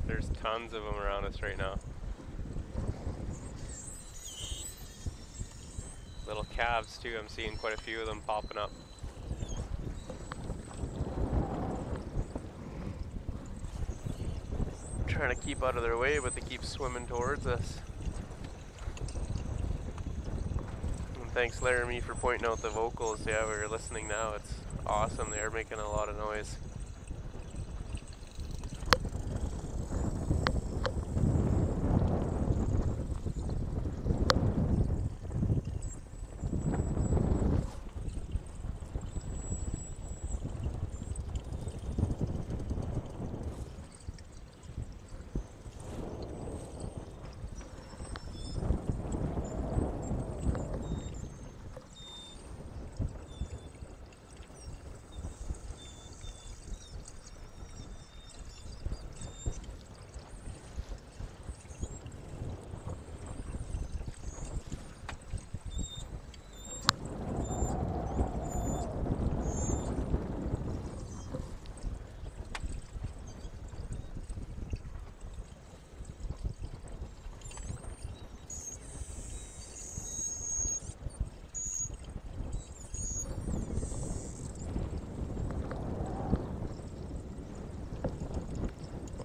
There's tons of them around us right now. Little calves too, I'm seeing quite a few of them popping up. I'm trying to keep out of their way, but they keep swimming towards us. And thanks Laramie for pointing out the vocals. Yeah, we were listening now. It's awesome. They are making a lot of noise.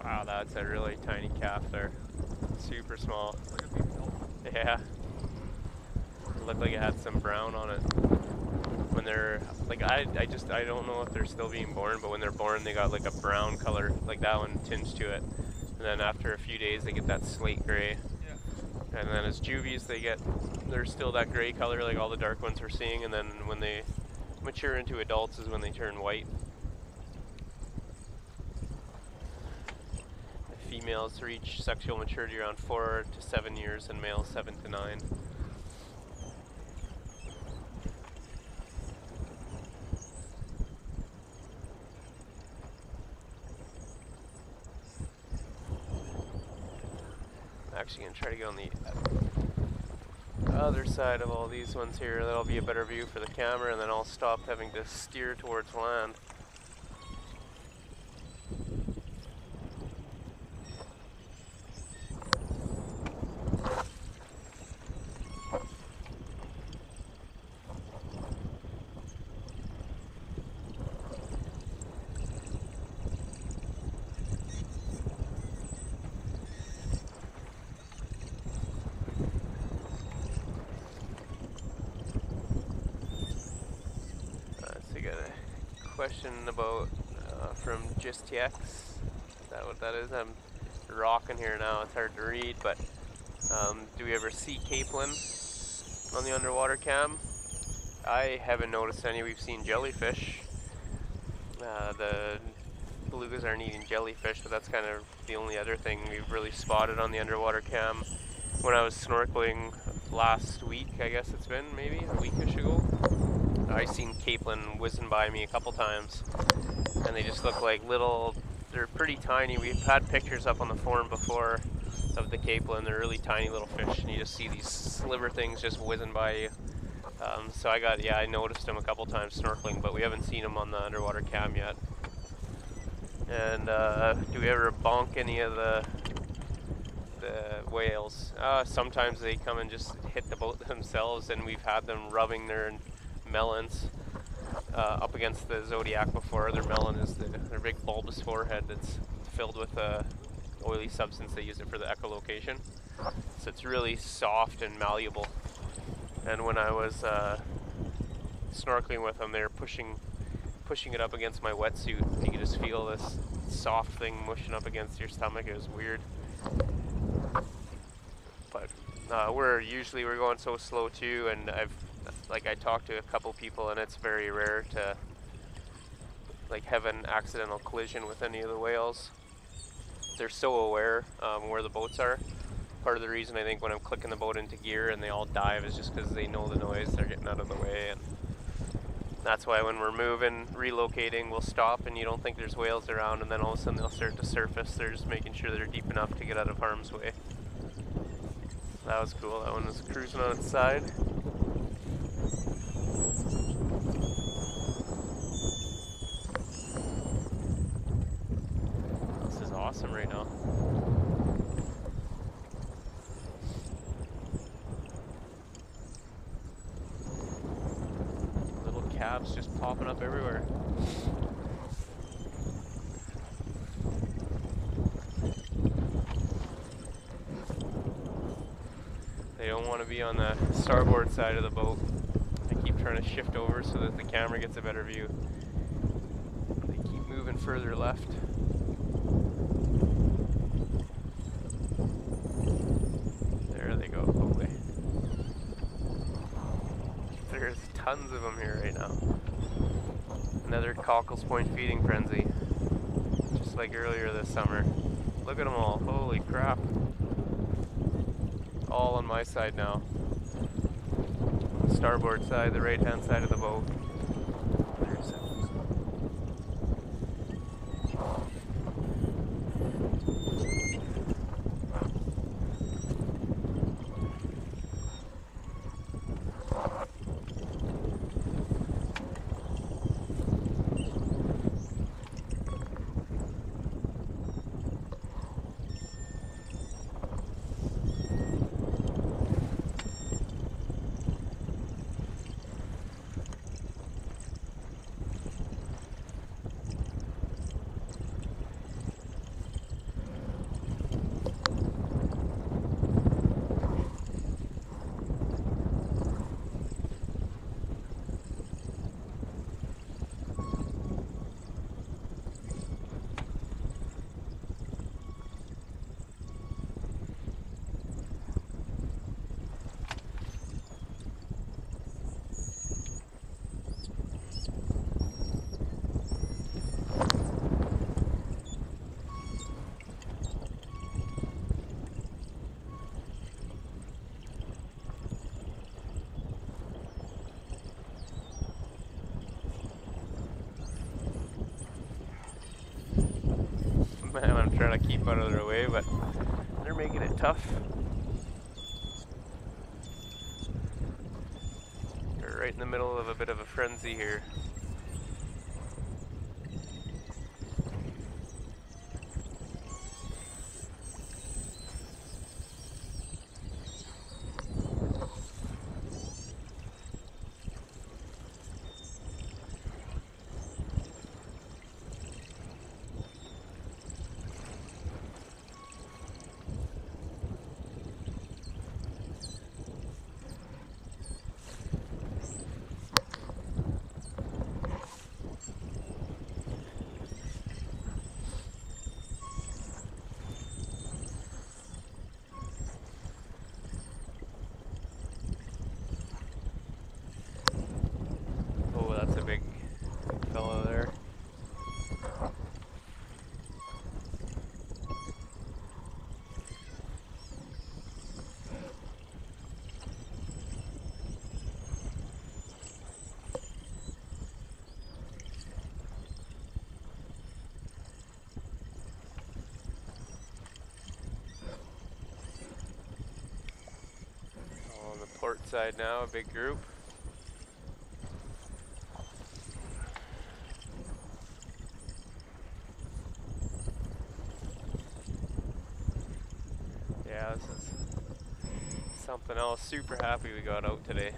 Wow, that's a really tiny calf there. Super small. Yeah. It looked like it had some brown on it. When they're, like, I don't know if they're still being born, but when they're born, they got like a brown color, like that one tinged to it. And then after a few days, they get that slate gray. Yeah. And then as juvies, they're still that gray color, like all the dark ones we're seeing. And then when they mature into adults is when they turn white. Females reach sexual maturity around 4 to 7 years and males 7 to 9. I'm actually going to try to get on the other side of all these ones here. That'll be a better view for the camera, and then I'll stop having to steer towards land. Question about from JustTX. Is that what that is? I'm rocking here now. It's hard to read, but do we ever see capelin on the underwater cam? I haven't noticed any. We've seen jellyfish. The belugas aren't eating jellyfish, but that's kind of the only other thing we've really spotted on the underwater cam. When I was snorkeling last week, I guess it's been maybe a weekish ago, I seen capelin whizzing by me a couple times, and they just look like little, they're pretty tiny. We've had pictures up on the forum before of the capelin. They're really tiny little fish, and you just see these sliver things just whizzing by you. So I noticed them a couple times snorkeling, but we haven't seen them on the underwater cam yet. And do we ever bonk any of the whales? Sometimes they come and just hit the boat themselves, and we've had them rubbing their melons up against the Zodiac before. Their melon is their big bulbous forehead that's filled with a oily substance. They use it for the echolocation, so it's really soft and malleable. And when I was snorkeling with them, they were pushing it up against my wetsuit. You could just feel this soft thing mushing up against your stomach. It was weird. But we're going so slow too, and I talked to a couple people, and it's very rare to have an accidental collision with any of the whales. They're so aware where the boats are. Part of the reason I think when I'm clicking the boat into gear and they all dive is just because they know the noise, they're getting out of the way. And that's why when we're moving, relocating, we'll stop and you don't think there's whales around, and then all of a sudden they'll start to surface. They're just making sure they're deep enough to get out of harm's way. That was cool. That one was cruising on its side. This is awesome right now. Little calves just popping up everywhere. They don't want to be on the starboard side of the boat. I keep trying to shift over so that the camera gets a better view. They keep moving further left. There they go. Hopefully. There's tons of them here right now. Another cockles point feeding frenzy. Just like earlier this summer. Look at them all. Holy crap. All on my side now. The starboard side, the right hand side of the boat. There's some. Man, I'm trying to keep out of their way, but they're making it tough. They're right in the middle of a bit of a frenzy here. That's a big fellow there. On the port side now, a big group. Yeah, this is something else. Super happy we got out today.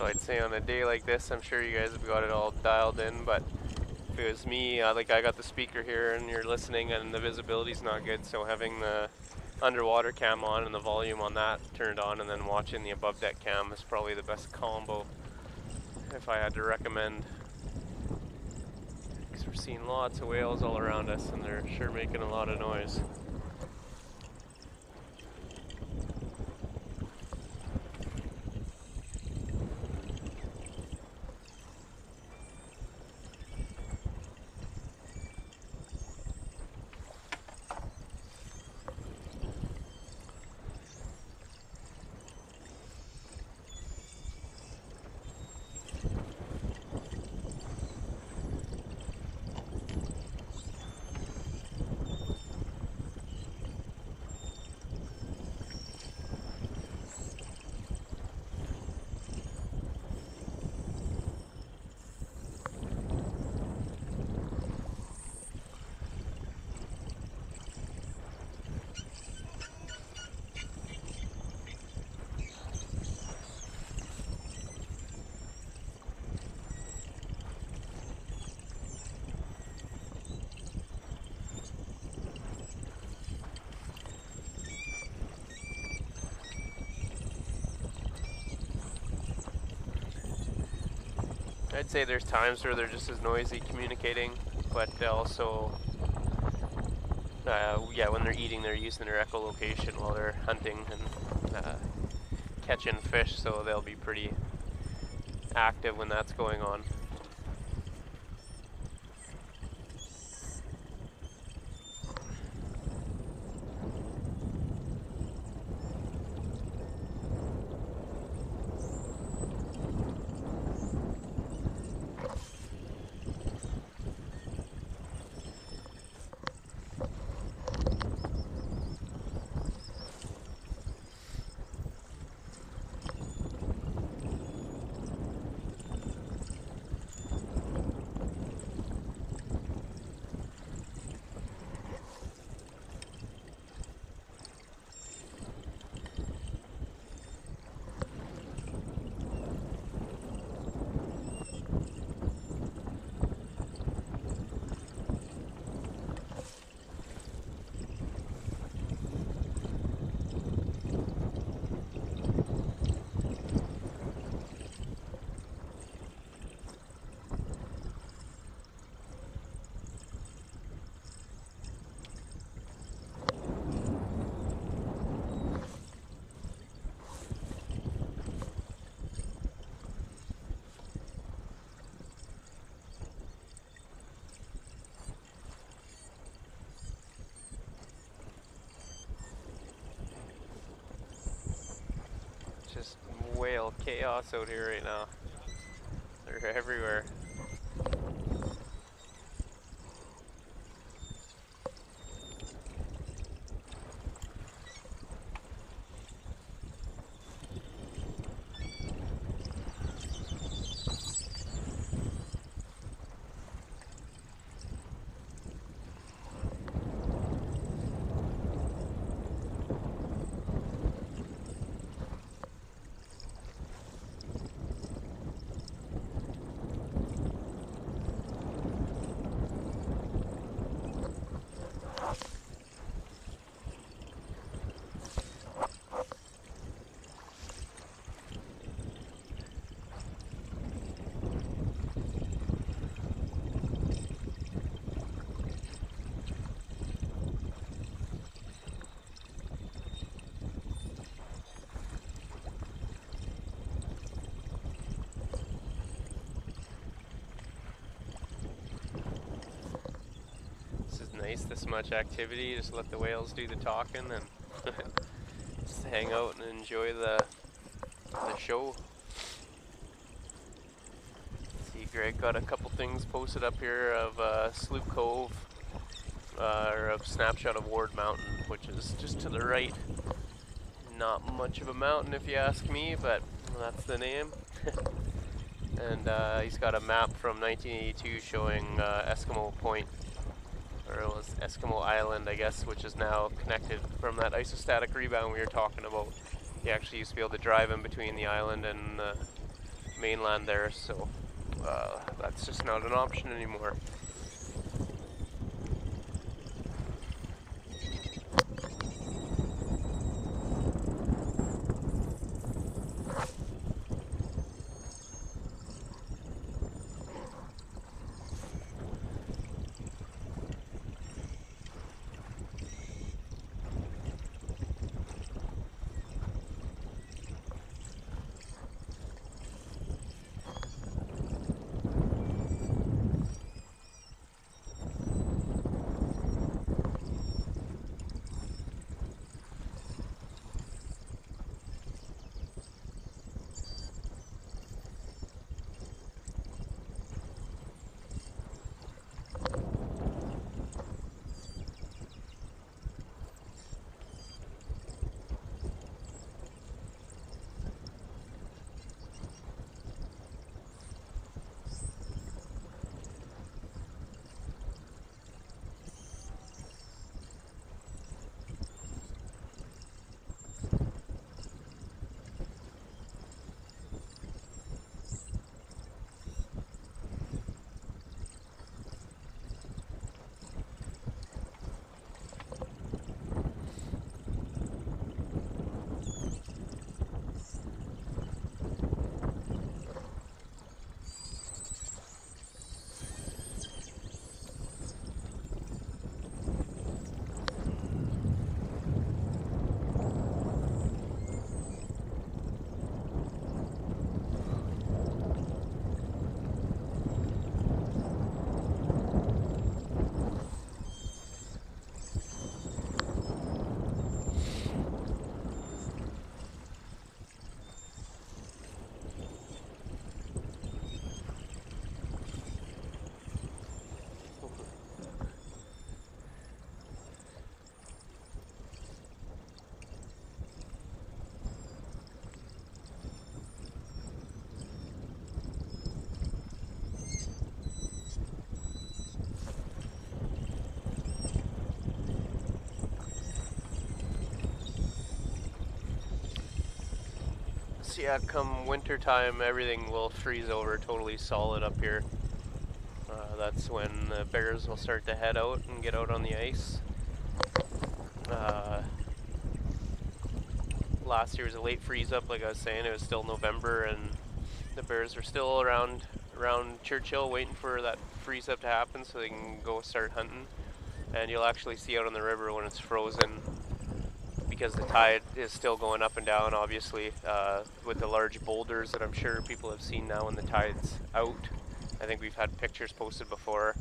So I'd say on a day like this, I'm sure you guys have got it all dialed in, but if it was me, like I got the speaker here and you're listening and the visibility's not good, so having the underwater cam on and the volume on that turned on and then watching the above deck cam is probably the best combo if I had to recommend. Because we're seeing lots of whales all around us and they're sure making a lot of noise. I'd say there's times where they're just as noisy communicating, but also, yeah, when they're eating, they're using their echolocation while they're hunting and catching fish, so they'll be pretty active when that's going on. Just whale chaos out here right now. They're everywhere. Nice, this much activity, just let the whales do the talking and just hang out and enjoy the show. See, Greg got a couple things posted up here of Sloop Cove, or a snapshot of Ward Mountain, which is just to the right. Not much of a mountain if you ask me, but that's the name. And he's got a map from 1982 showing Eskimo Point, or it was Eskimo Island, I guess, which is now connected from that isostatic rebound we were talking about. You actually used to be able to drive in between the island and the mainland there, so that's just not an option anymore. So yeah, come winter time, everything will freeze over totally solid up here. That's when the bears will start to head out and get out on the ice. Last year was a late freeze up, like I was saying. It was still November, and the bears are still around Churchill waiting for that freeze up to happen so they can go start hunting. And you'll actually see out on the river when it's frozen, because the tide is still going up and down, obviously, with the large boulders that I'm sure people have seen now when the tide's out. I think we've had pictures posted before,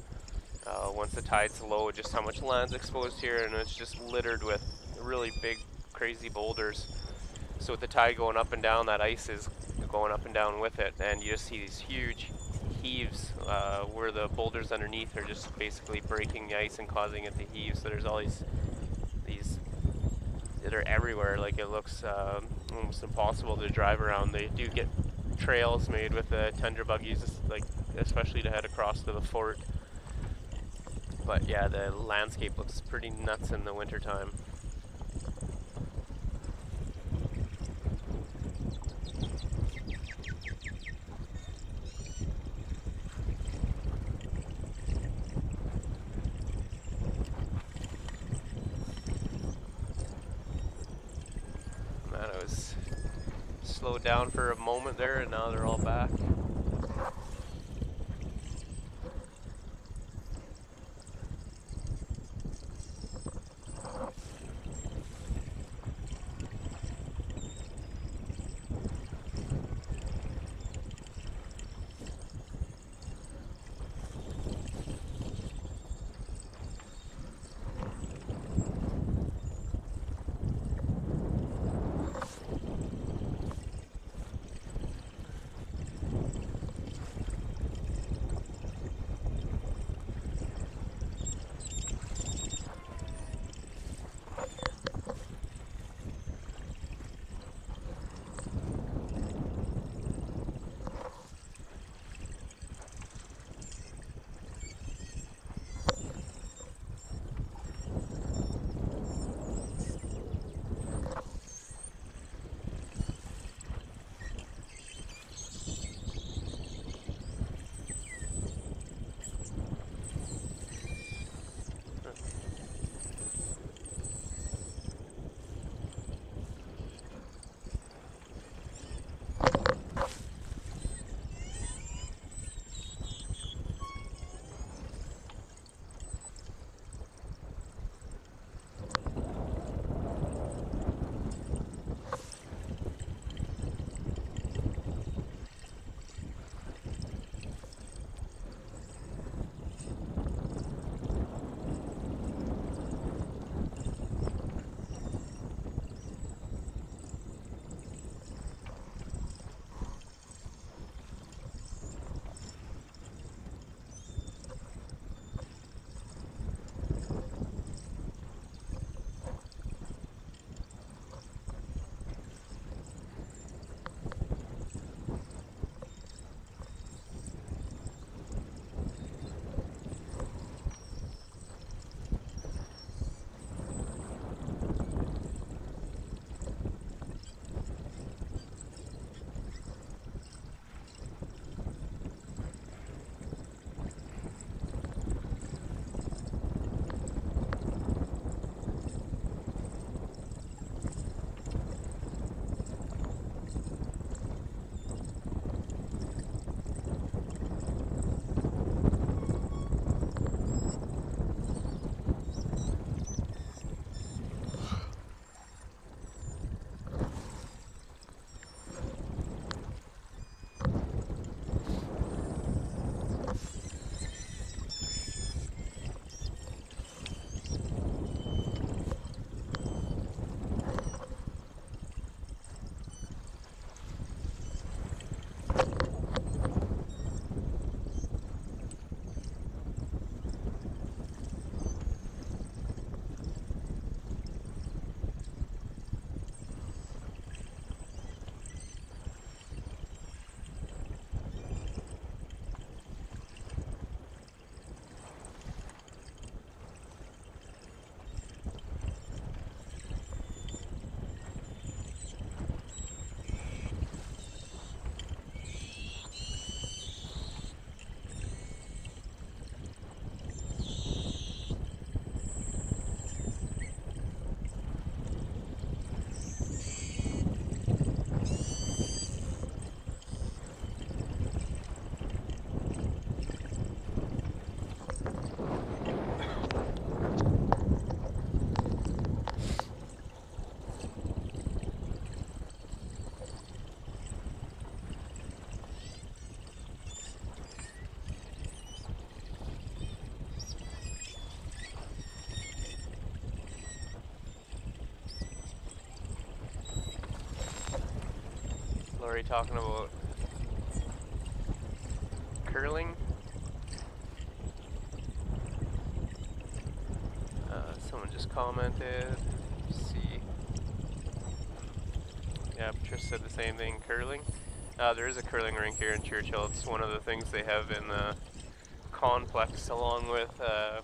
once the tide's low, just how much land's exposed here, and it's just littered with really big, crazy boulders. So with the tide going up and down, that ice is going up and down with it, and you just see these huge heaves where the boulders underneath are just basically breaking the ice and causing it to heave. So there's all these that are everywhere. Like, it looks almost impossible to drive around. They do get trails made with the tundra buggies, like especially to head across to the fort. But yeah, the landscape looks pretty nuts in the wintertime. Man, it was slowed down for a moment there, and now they're all back. are we talking about? Curling? Someone just commented. Let's see. Yeah, Trish said the same thing. Curling? There is a curling rink here in Churchill. It's one of the things they have in the complex, along with a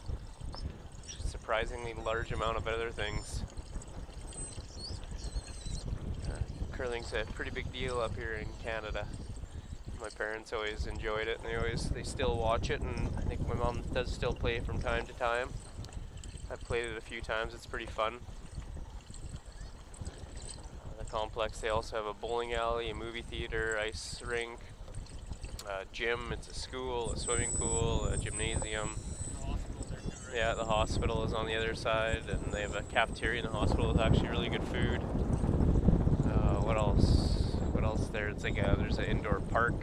surprisingly large amount of other things. Curling's a pretty big deal up here in Canada. My parents always enjoyed it, and they still watch it, and I think my mom does still play it from time to time. I've played it a few times. It's pretty fun. The complex, they also have a bowling alley, a movie theater, ice rink, a gym. It's a school, a swimming pool, a gymnasium. Yeah, the hospital is on the other side, and they have a cafeteria in the hospital with actually really good food. What else? What else there? It's like there's an indoor park,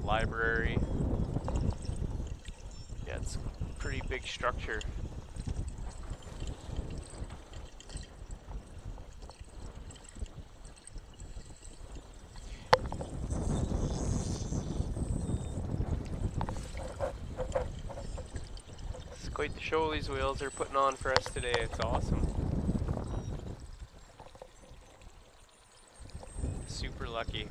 library. Yeah, it's a pretty big structure. It's quite the show these whales are putting on for us today. It's awesome. Super lucky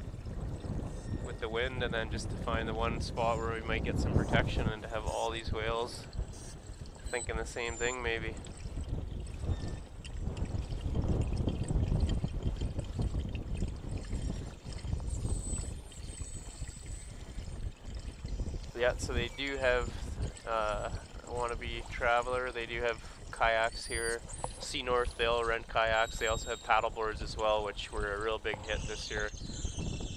with the wind, and then just to find the one spot where we might get some protection, and to have all these whales thinking the same thing maybe. Yeah, so they do have a wannabe traveler. They do have kayaks here. Sea North, they'll rent kayaks. They also have paddle boards as well, which were a real big hit this year.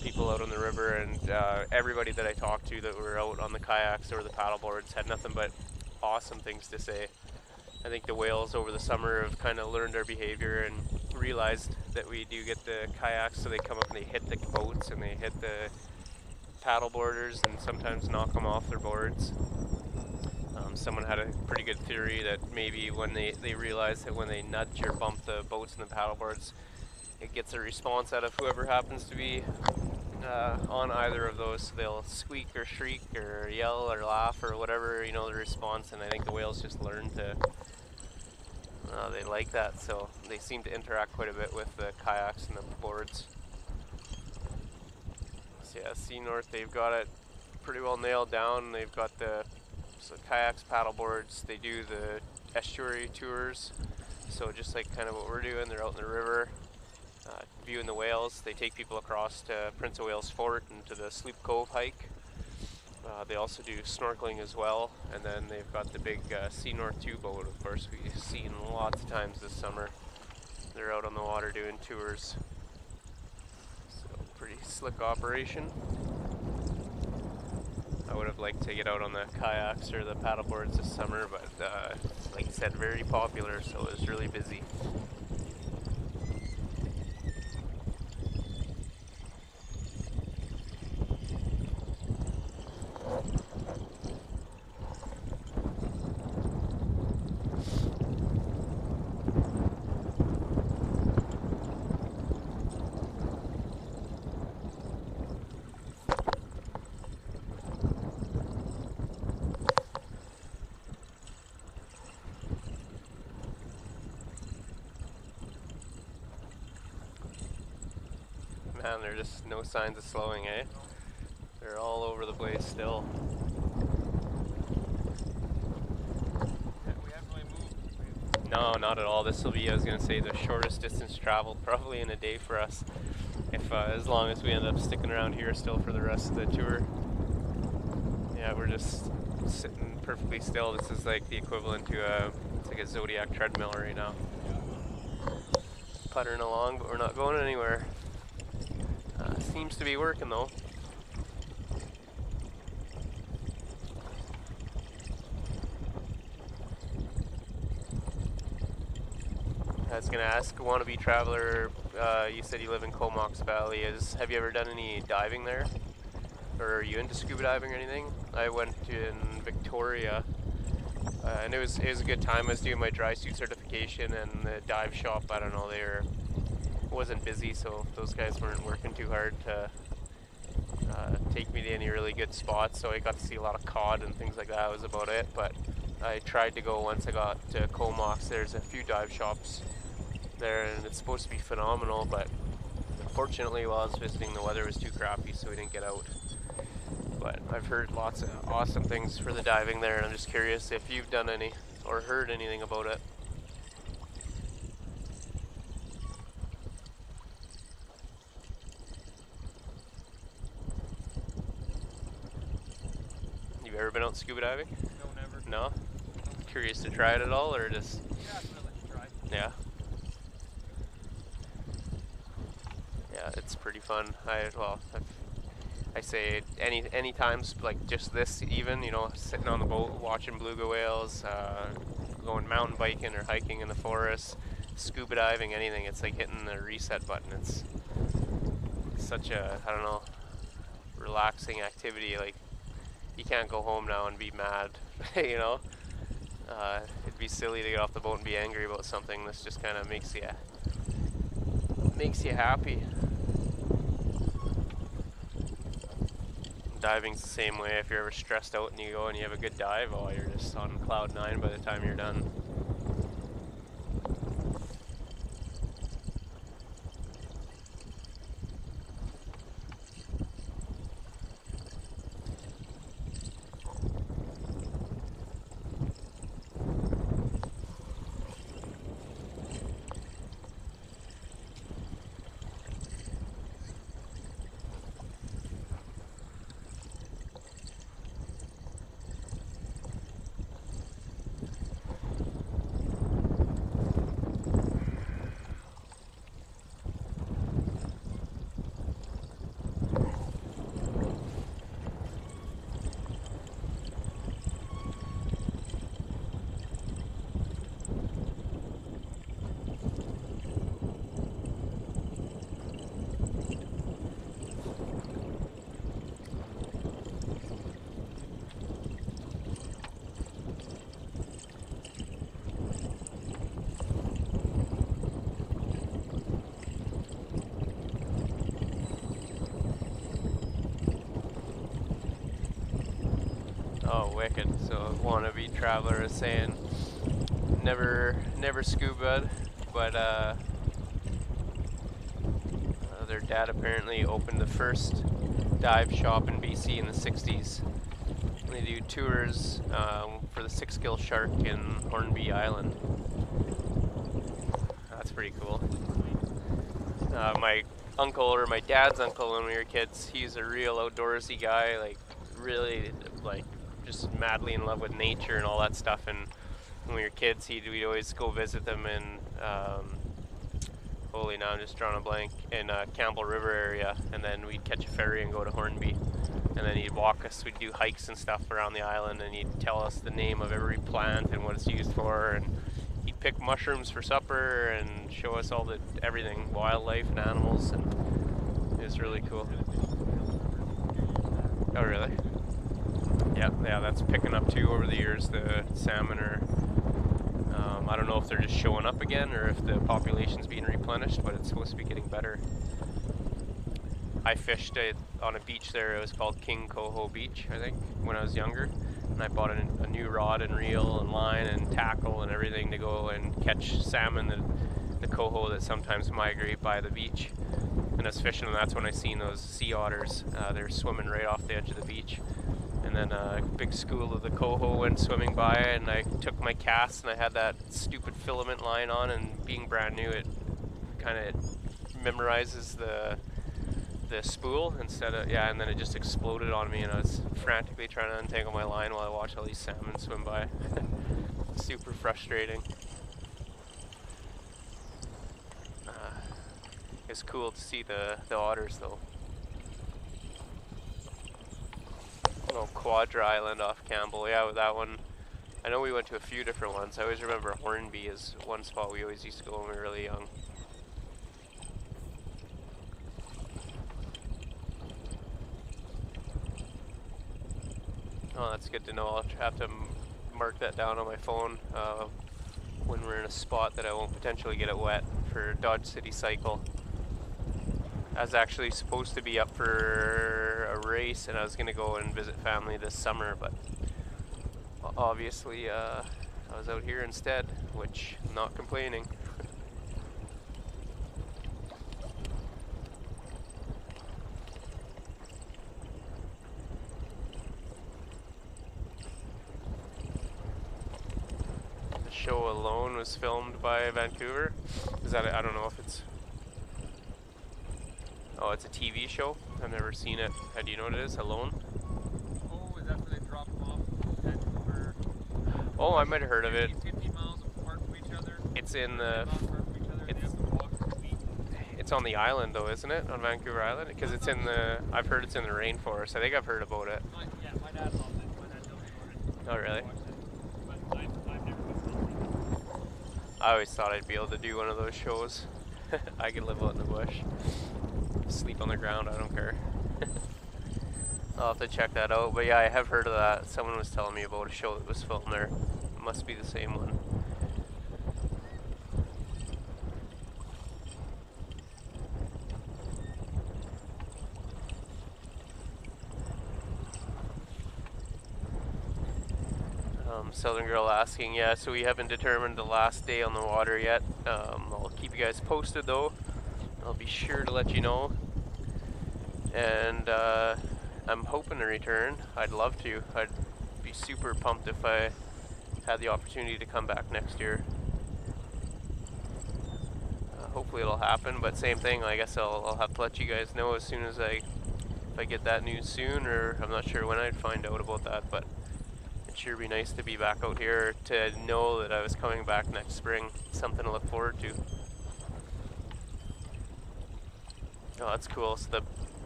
People out on the river, and everybody that I talked to that were out on the kayaks or the paddle boards had nothing but awesome things to say. I think the whales over the summer have kind of learned our behavior and realized that we do get the kayaks, so they come up and they hit the boats and they hit the paddle boarders and sometimes knock them off their boards. Someone had a pretty good theory that maybe when they realize that when they nudge or bump the boats and the paddle boards, it gets a response out of whoever happens to be on either of those. So they'll squeak or shriek or yell or laugh or whatever, you know, the response. And I think the whales just learn to, they like that. So they seem to interact quite a bit with the kayaks and the boards. So yeah, Sea North, they've got it pretty well nailed down. They've got the kayaks, paddle boards. They do the estuary tours. So just like kind of what we're doing, they're out in the river. Viewing the whales. They take people across to Prince of Wales Fort and to the Sleep Cove hike. They also do snorkeling as well, and then they've got the big Sea North 2 boat, of course, we've seen lots of times this summer. They're out on the water doing tours. So pretty slick operation. I would have liked to get out on the kayaks or the paddle boards this summer, but like I said, very popular, so it was really busy. Man, there's just no signs of slowing, eh? They're all over the place still. We haven't really moved. No, not at all. This will be, I was going to say, the shortest distance traveled probably in a day for us. If as long as we end up sticking around here still for the rest of the tour. Yeah, we're just sitting perfectly still. This is like the equivalent to it's like a Zodiac treadmill right now. Puttering along, but we're not going anywhere. Seems to be working though. I was gonna ask, wannabe traveler, you said you live in Comox Valley. Have you ever done any diving there? Or are you into scuba diving or anything? I went in Victoria, and it was a good time. I was doing my dry suit certification, and the dive shop, I don't know, wasn't busy, so those guys weren't working too hard to take me to any really good spots. So I got to see a lot of cod and things like that. Was about it. But I tried to go once I got to Comox. There's a few dive shops there, and it's supposed to be phenomenal. But unfortunately, while I was visiting, the weather was too crappy, so we didn't get out. But I've heard lots of awesome things for the diving there, and I'm just curious if you've done any or heard anything about it. You've ever been out scuba diving? No, never. No? Curious to try it at all, or just? Yeah, I'd really like to try. Yeah. Yeah, it's pretty fun. I say any times like just this, even, you know, sitting on the boat watching beluga whales, going mountain biking or hiking in the forest, scuba diving, anything. It's like hitting the reset button. It's such a, I don't know, relaxing activity. Like, you can't go home now and be mad, you know. It'd be silly to get off the boat and be angry about something. This just kind of makes you happy. Diving's the same way. If you're ever stressed out and you go and you have a good dive, oh, you're just on cloud 9 by the time you're done. Oh, wicked. So a wannabe traveler is saying never scuba, but their dad apparently opened the first dive shop in BC in the 60s. They do tours for the 6-gill shark in Hornby Island. That's pretty cool. My uncle, or my dad's uncle when we were kids, he's a real outdoorsy guy, like really like just madly in love with nature and all that stuff. And when we were kids, we'd always go visit them in holy, now I'm just drawing a blank, in Campbell River area, and then we'd catch a ferry and go to Hornby, and then he'd walk us, we'd do hikes and stuff around the island, and he'd tell us the name of every plant and what it's used for, and he'd pick mushrooms for supper and show us all everything, wildlife and animals, and it was really cool. Oh, really? Yeah, that's picking up too over the years. The salmon are, I don't know if they're just showing up again or if the population's being replenished, but it's supposed to be getting better. I fished on a beach there. It was called King Coho Beach, I think, when I was younger. And I bought a new rod and reel and line and tackle and everything to go and catch salmon, the coho that sometimes migrate by the beach. And I was fishing, and that's when I seen those sea otters. They're swimming right off the edge of the beach. And then a big school of the coho went swimming by, and I took my cast, and I had that stupid filament line on, and being brand new, it kind of memorizes the spool instead of, and then it just exploded on me, and I was frantically trying to untangle my line while I watched all these salmon swim by. Super frustrating. It's cool to see the otters though. Oh, Quadra Island off Campbell, yeah, with that one. I know we went to a few different ones. I always remember Hornby as one spot we always used to go when we were really young. Oh, that's good to know. I'll have to mark that down on my phone when we're in a spot that I won't potentially get it wet for Dodge City Cycle. I was actually supposed to be up for a race, and I was gonna go and visit family this summer, but obviously I was out here instead, which I'm not complaining. The show Alone was filmed by Vancouver. Is that I don't know if it's... Oh, it's a TV show? I've never seen it. How do you know what it is? Alone? Oh, is that where they drop them off Vancouver? Oh, I might have heard of it. 50 miles apart from each other. It's in Miles the... apart from each other, and they have to walk 6 feet. It's on the island though, isn't it? On Vancouver Island? Because it's in the... I've heard it's in the rainforest. I think I've heard about it. Yeah, my dad loved it. My dad told me about it. Oh, really? Watched it. But I've never been to I always thought I'd be able to do one of those shows. I could live out in the bush. Sleep on the ground, I don't care. I'll have to check that out. But yeah, I have heard of that. Someone was telling me about a show that was filmed there. It must be the same one. Southern Girl asking, yeah, so we haven't determined the last day on the water yet. I'll keep you guys posted though. I'll be sure to let you know. And I'm hoping to return. I'd love to. I'd be super pumped if I had the opportunity to come back next year. Hopefully it'll happen, but same thing, I guess I'll have to let you guys know as soon as if I get that news soon, or I'm not sure when I'd find out about that, but it'd sure be nice to be back out here, to know that I was coming back next spring. Something to look forward to. Oh, that's cool. So the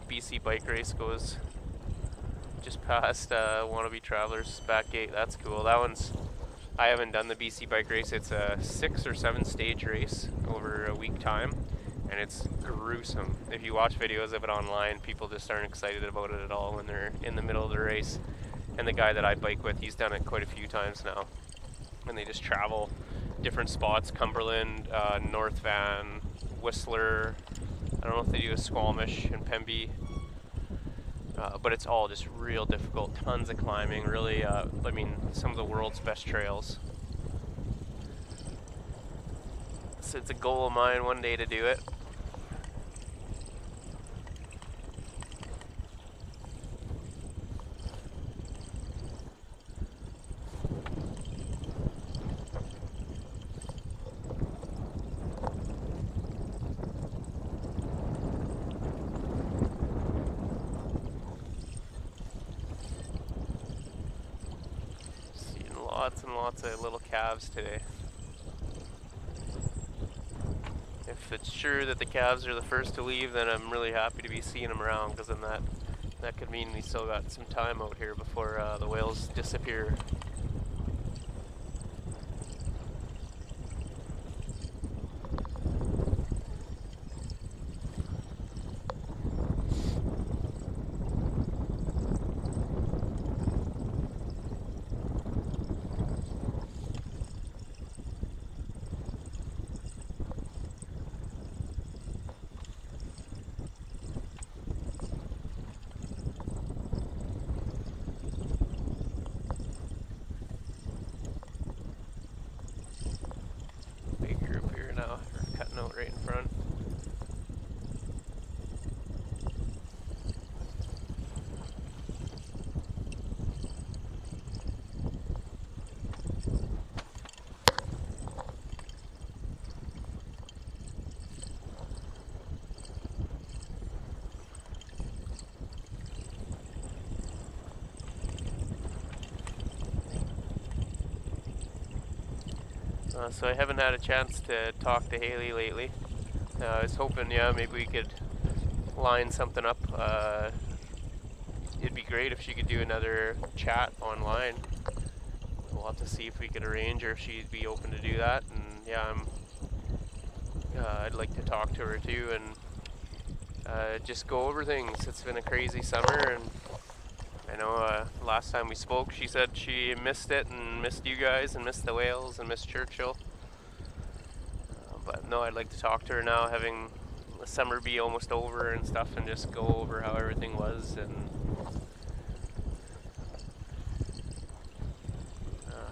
BC bike race goes just past Wannabe Travelers back gate. That's cool. That one's... I haven't done the BC bike race. It's a 6 or 7 stage race over a week time, and it's gruesome. If you watch videos of it online, people just aren't excited about it at all when they're in the middle of the race. And the guy that I bike with, he's done it quite a few times now. And they just travel different spots, Cumberland, North Van, Whistler. I don't know if they do a Squamish and Pemby. But it's all just real difficult. Tons of climbing, really, I mean, some of the world's best trails. So it's a goal of mine one day to do it. Lots and lots of little calves today. If it's true that the calves are the first to leave, then I'm really happy to be seeing them around, because then that could mean we still got some time out here before the whales disappear. Right in front. So I haven't had a chance to talk to Hayley lately. I was hoping, yeah, maybe we could line something up. It'd be great if she could do another chat online. We'll have to see if we could arrange, or if she'd be open to do that. And yeah, I'd like to talk to her too, and just go over things. It's been a crazy summer, and I know last time we spoke, she said she missed it and missed you guys and missed the whales and missed Churchill. But no, I'd like to talk to her now, having summer be almost over and stuff, and just go over how everything was and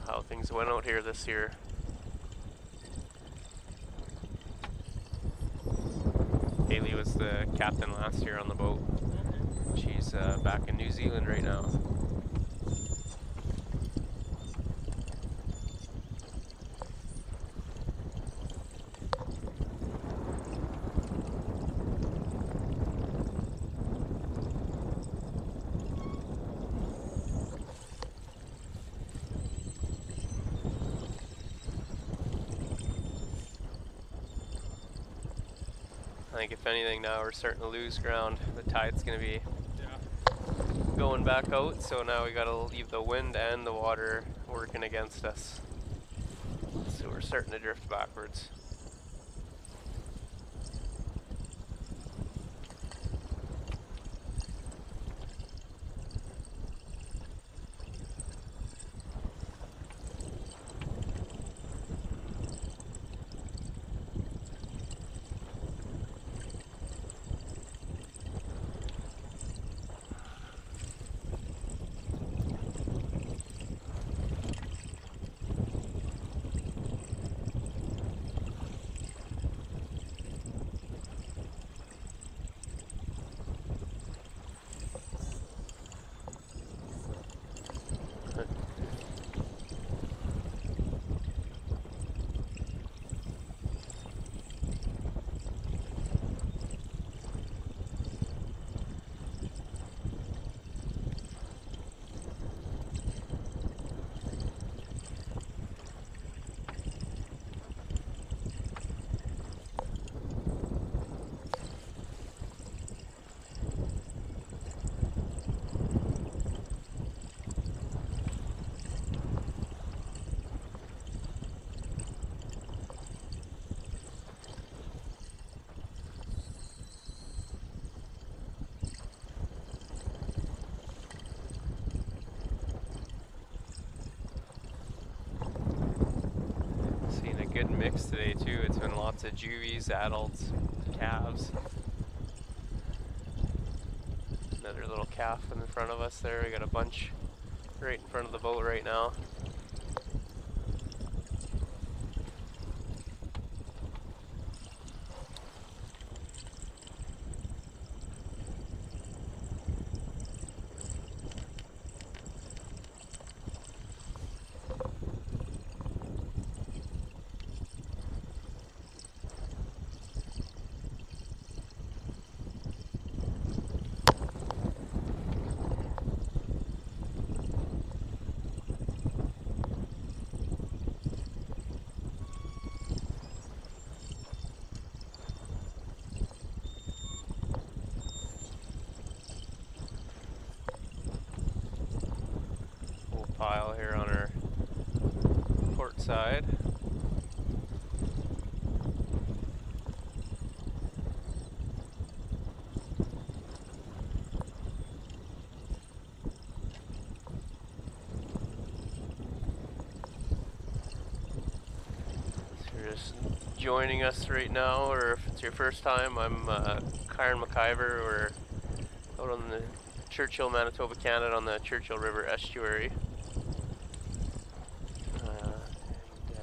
how things went out here this year. Hayley was the captain last year on the boat. She's back in New Zealand right now. I think if anything now we're starting to lose ground. The tide's going to be going back out, so now we got to leave the wind and the water working against us. So we're starting to drift backwards. Good mix today too. It's been lots of juvies, adults, calves. Another little calf in front of us there. We got a bunch right in front of the boat right now. Pile here on our port side. If you're just joining us right now, or if it's your first time, I'm Kyron McIver. We're out on the Churchill, Manitoba, Canada, on the Churchill River estuary.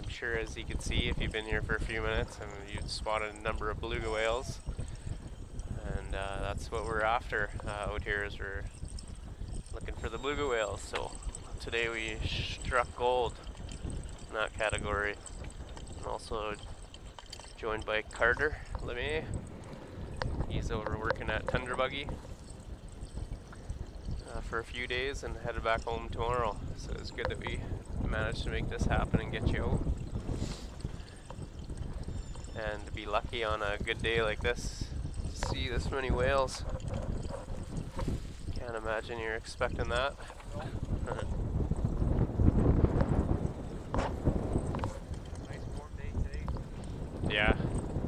Sure, as you can see, if you've been here for a few minutes, and you've spotted a number of beluga whales, and that's what we're after out here, is we're looking for the beluga whales. So today we struck gold in that category. I'm also joined by Carter LeMay. He's over working at Tundra Buggy for a few days and headed back home tomorrow. So it's good that we managed to make this happen and get you out. And to be lucky on a good day like this to see this many whales. Can't imagine you're expecting that. Nice warm day today.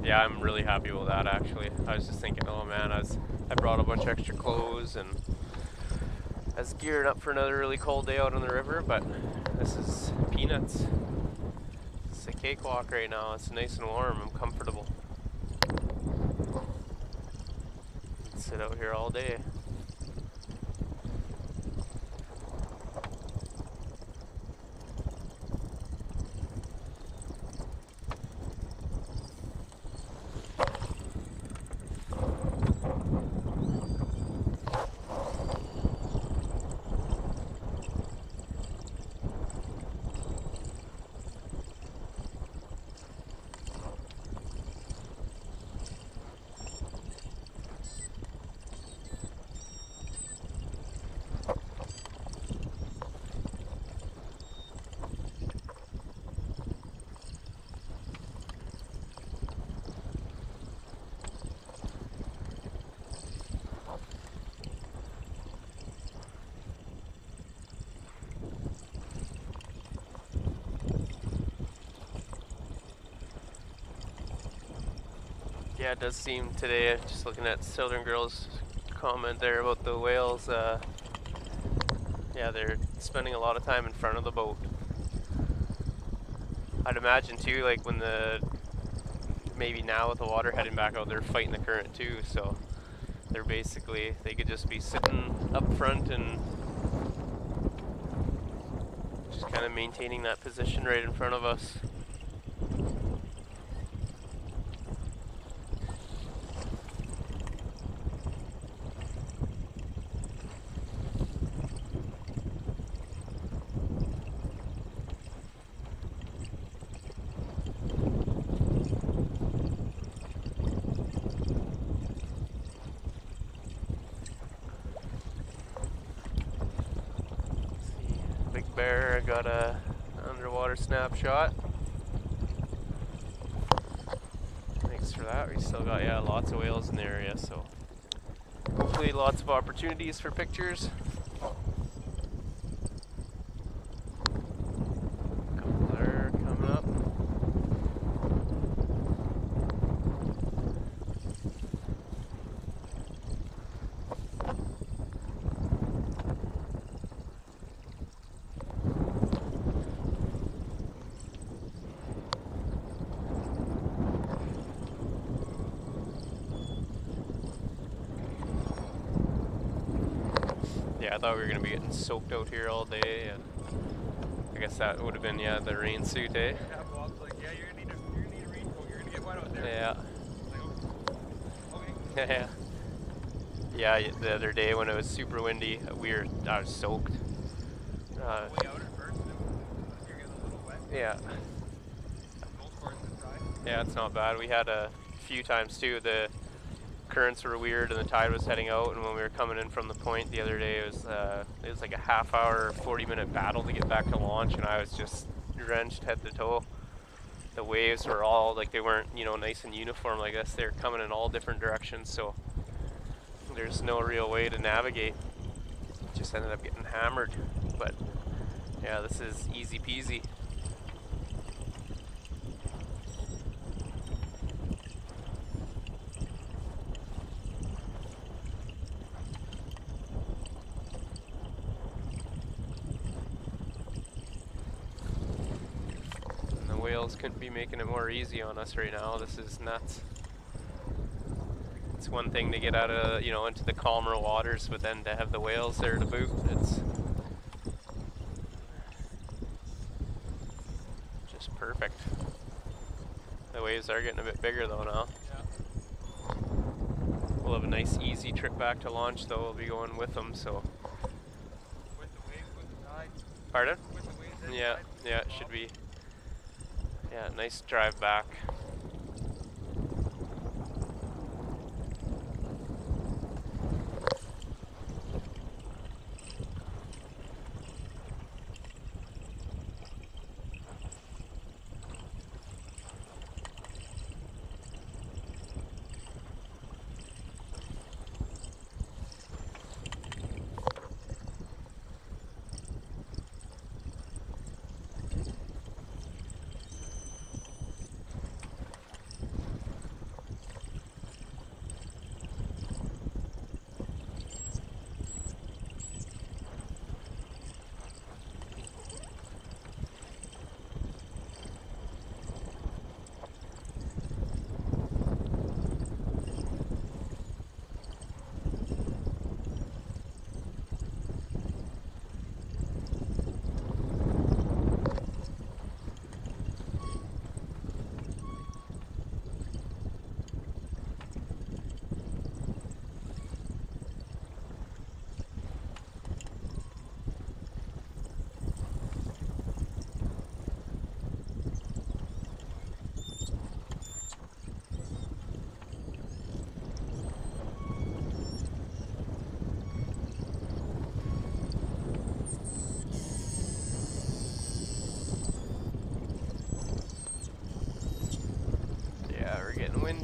Yeah, I'm really happy with that actually. I was just thinking, oh man, I brought a bunch of extra clothes and I was geared up for another really cold day out on the river, but this is peanuts. It's a cakewalk right now. It's nice and warm. I'm comfortable. sit out here all day. Yeah, it does seem today, just looking at Southern Girl's comment there about the whales, yeah, they're spending a lot of time in front of the boat. I'd imagine too, like when maybe now with the water heading back out, they're fighting the current too, so they're basically, they could just be sitting up front and just kind of maintaining that position right in front of us. Bear, I got a underwater snapshot. Thanks for that. We still got, yeah, lots of whales in the area, so hopefully lots of opportunities for pictures. Couple there coming up. Yeah, I thought we were going to be getting soaked out here all day, and I guess that would have been, yeah, the rain suit, eh? Yeah, Bob's like, yeah, you're gonna need a raincoat. You're gonna get wet out there. Yeah. Like, okay. Yeah, the other day when it was super windy, I was soaked. Way out at first, and then you're getting a little wet. Yeah. Most parts is dry. Yeah, it's not bad. We had a few times too, the currents were weird and the tide was heading out, and when we were coming in from the point the other day, it was like a half-hour, 40-minute battle to get back to launch, and I was just drenched head to toe. The waves were all, like, they weren't, you know, nice and uniform like this. They were coming in all different directions, so there's no real way to navigate. Just ended up getting hammered, but yeah, this is easy peasy. Whales couldn't be making it more easy on us right now. This is nuts. It's one thing to get out of, you know, into the calmer waters, but then to have the whales there to boot, it's just perfect. The waves are getting a bit bigger though now. Yeah. We'll have a nice easy trip back to launch though. We'll be going with them, so. With the waves, with the tide. Pardon? With the waves and Yeah, the tide. yeah, it should be. Yeah, nice drive back.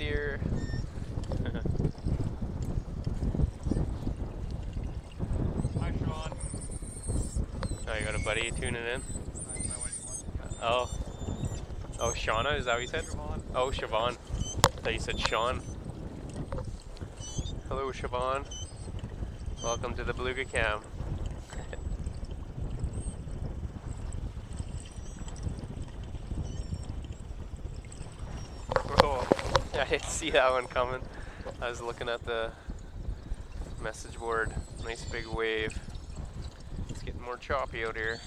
reindeer. Hi, Sean. Oh, you got a buddy tuning in? My wife's watching. Oh. Oh, Shauna, is that what you said? Siobhan. Oh, Siobhan. I thought you said Sean. Hello, Siobhan. Welcome to the Beluga Cam. Oh, I didn't see that one coming. I was looking at the message board. Nice big wave. It's getting more choppy out here.